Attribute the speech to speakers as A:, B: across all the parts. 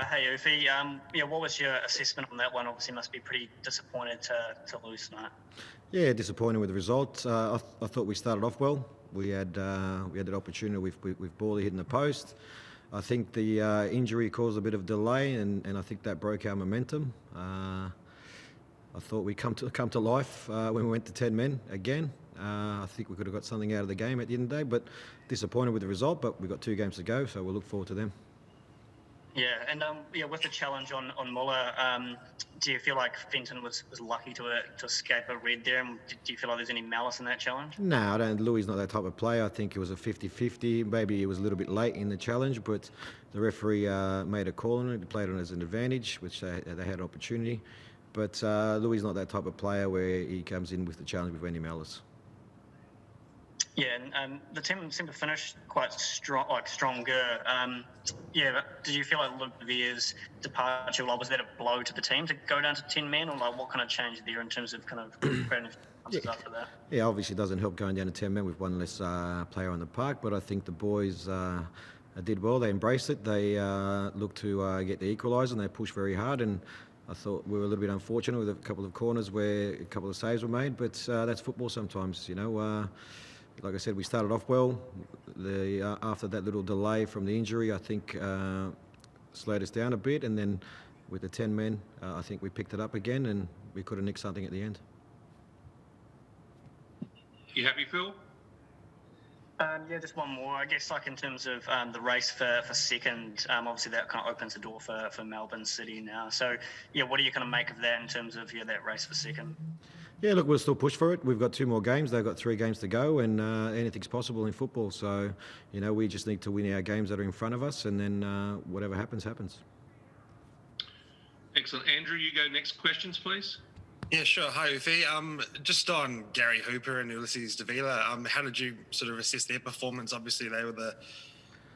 A: Hey, Ufi. What was your assessment on that one? Obviously, must be pretty disappointed to lose tonight.
B: Yeah, disappointed with the result. I thought we started off well. We had that opportunity with Borley hitting the post. I think the injury caused a bit of delay, and I think that broke our momentum. I thought we come to life when we went to 10 men again. I think we could have got something out of the game at the end of the day, but disappointed with the result. But we've got 2 games to go, so we'll look forward to them.
A: Yeah, and with the challenge on Muller, do you feel like Fenton was lucky to escape a red there? And do you feel like there's any malice in that challenge?
B: No, I don't. Louis is not that type of player. I think it was a 50-50. Maybe it was a little bit late in the challenge, but the referee made a call on it. He played on it as an advantage, which they had an opportunity. But Louis is not that type of player where he comes in with the challenge with any malice.
A: Yeah, and the team seemed to finish quite strong, stronger. Did you feel like Luke Veer's departure, was that a blow to the team to go down to 10 men, or what kind of change there in terms of kind of creating after that?
B: Yeah, obviously it doesn't help going down to 10 men with one less player on the park, but I think the boys did well. They embraced it. They looked to get the equaliser, and they pushed very hard. And I thought we were a little bit unfortunate with a couple of corners where a couple of saves were made, but that's football sometimes, Like I said, we started off well. After that little delay from the injury, I think slowed us down a bit, and then with the 10 men, I think we picked it up again, and we could have nicked something at the end.
C: You happy, Phil?
A: Just one more. I guess, in terms of the race for second, obviously that kind of opens the door for Melbourne City now. So, what do you kind of make of that in terms of that race for second?
B: Yeah, look, we'll still push for it. We've got 2 more games. They've got 3 games to go, and anything's possible in football. So, we just need to win our games that are in front of us, and then whatever happens, happens.
C: Excellent. Andrew, you go next. Questions, please.
D: Yeah, sure. Hi, Ufi. Just on Gary Hooper and Ulysses Davila, how did you sort of assess their performance? Obviously, they were the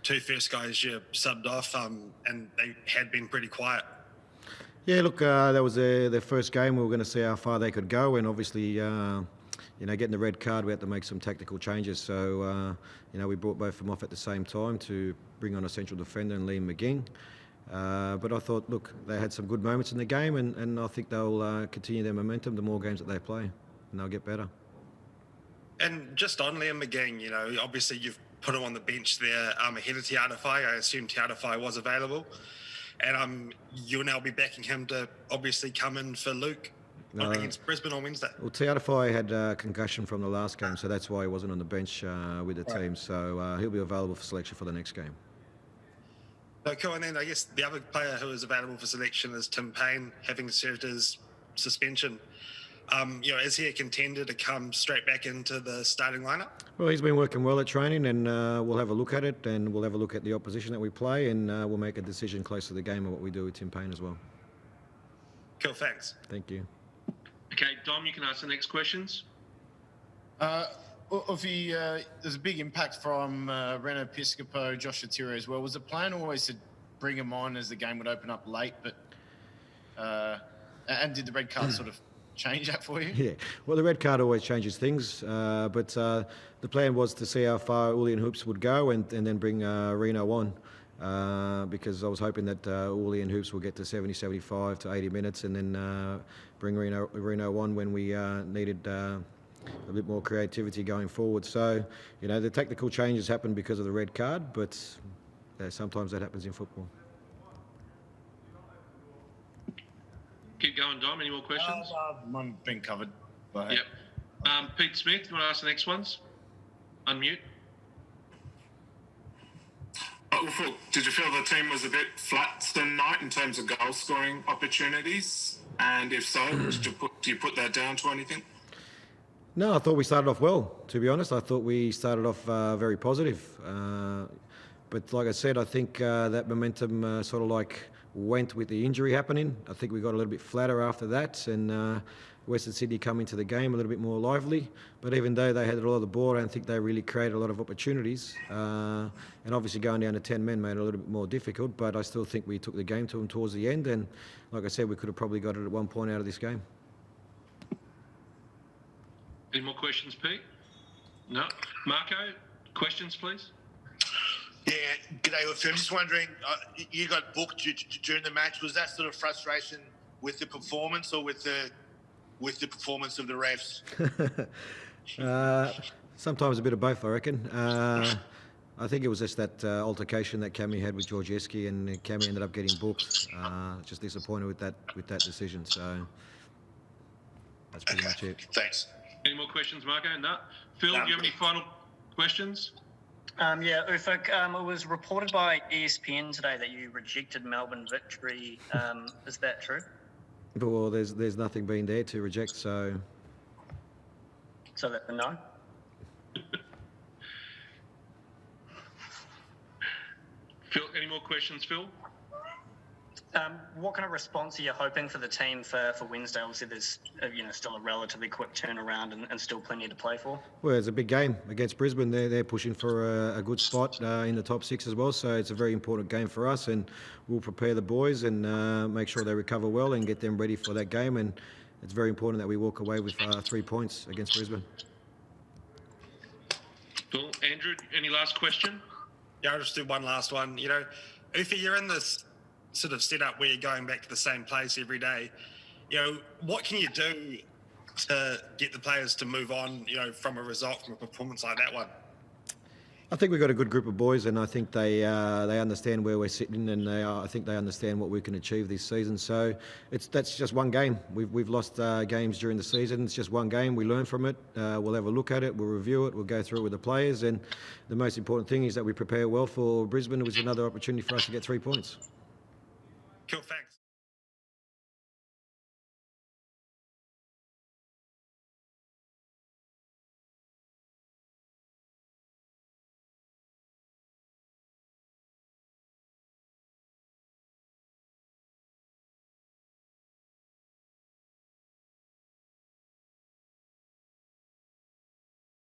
D: 2 first guys you subbed off, and they had been pretty quiet.
B: Yeah, look, that was their first game. We were going to see how far they could go, and obviously, getting the red card, we had to make some tactical changes. So, we brought both of them off at the same time to bring on a central defender and Liam McGing. But I thought, look, they had some good moments in the game, and I think they'll continue their momentum the more games that they play, and they'll get better.
D: And just on Liam McGing, obviously you've put him on the bench there ahead of Tiarafai. I assume Tiarafai was available. And you'll now be backing him to obviously come in for Luke against Brisbane on Wednesday.
B: Well, Tiarafai had a concussion from the last game, so that's why he wasn't on the bench with the team. So he'll be available for selection for the next game.
D: Cool. And then I guess the other player who is available for selection is Tim Payne, having served his suspension. Is he a contender to come straight back into the starting lineup?
B: Well, he's been working well at training, and we'll have a look at it, and we'll have a look at the opposition that we play, and we'll make a decision close to the game on what we do with Tim Payne as well.
D: Cool, thanks.
B: Thank you.
C: Okay, Dom, you can ask the next questions.
E: There's a big impact from Reno Piscopo, Josh Atira as well. Was the plan always to bring him on as the game would open up late, and did the red card sort of change that for you?
B: Yeah, well, the red card always changes things, but the plan was to see how far Uli and Hoops would go and then bring Reno on, because I was hoping that Uli and Hoops will get to 70, 75 to 80 minutes and then bring Reno on when we needed a bit more creativity going forward. So, the technical changes happen because of the red card, but sometimes that happens in football.
C: Keep going, Dom. Any more questions?
E: One been covered.
C: Yep. Pete Smith, you want to ask the next ones? Unmute.
F: Did you feel the team was a bit flat tonight in terms of goal scoring opportunities? And if so, do you put that down to anything?
B: No, I thought we started off well, to be honest. I thought we started off very positive. But like I said, I think that momentum sort of went with the injury happening. I think we got a little bit flatter after that, and Western Sydney come into the game a little bit more lively. But even though they had a lot of the ball, I don't think they really created a lot of opportunities. And obviously going down to 10 men made it a little bit more difficult, but I still think we took the game to them towards the end. And like I said, we could have probably got it at 1 point out of this game.
C: Any more questions, Pete? No. Marco, questions, please.
G: Yeah, g'day, Ufuk. I'm just wondering, you got booked during the match. Was that sort of frustration with the performance or with the performance of the refs?
B: Sometimes a bit of both, I reckon. I think it was just that altercation that Cammy had with Georgieski, and Cammy ended up getting booked. Just disappointed with that decision. So that's pretty much it.
G: Thanks.
C: Any more questions, Marco? No. Phil, do you have any final questions?
A: Yeah, Ufuk, it was reported by ESPN today that you rejected Melbourne Victory. Is that true?
B: Well, there's nothing been there to reject, so
A: That's a no?
C: Phil, any more questions, Phil?
A: What kind of response are you hoping for the team for Wednesday? Obviously, there's still a relatively quick turnaround and still plenty to play for.
B: well, it's a big game against Brisbane. They're pushing for a good spot in the top 6 as well, so it's a very important game for us, and we'll prepare the boys and make sure they recover well and get them ready for that game. And it's very important that we walk away with 3 points against Brisbane.
C: Cool. Andrew, any last question?
D: Yeah, I'll just do one last one. If you're in this sort of setup where you're going back to the same place every day, what can you do to get the players to move on, from a result, from a performance like that one?
B: I think we've got a good group of boys, and I think they understand where we're sitting, and I think they understand what we can achieve this season. So that's just one game. We've lost games during the season. It's just one game. We learn from it. We'll have a look at it. We'll review it. We'll go through it with the players. And the most important thing is that we prepare well for Brisbane. It was another opportunity for us to get 3 points.
D: Cool, thanks.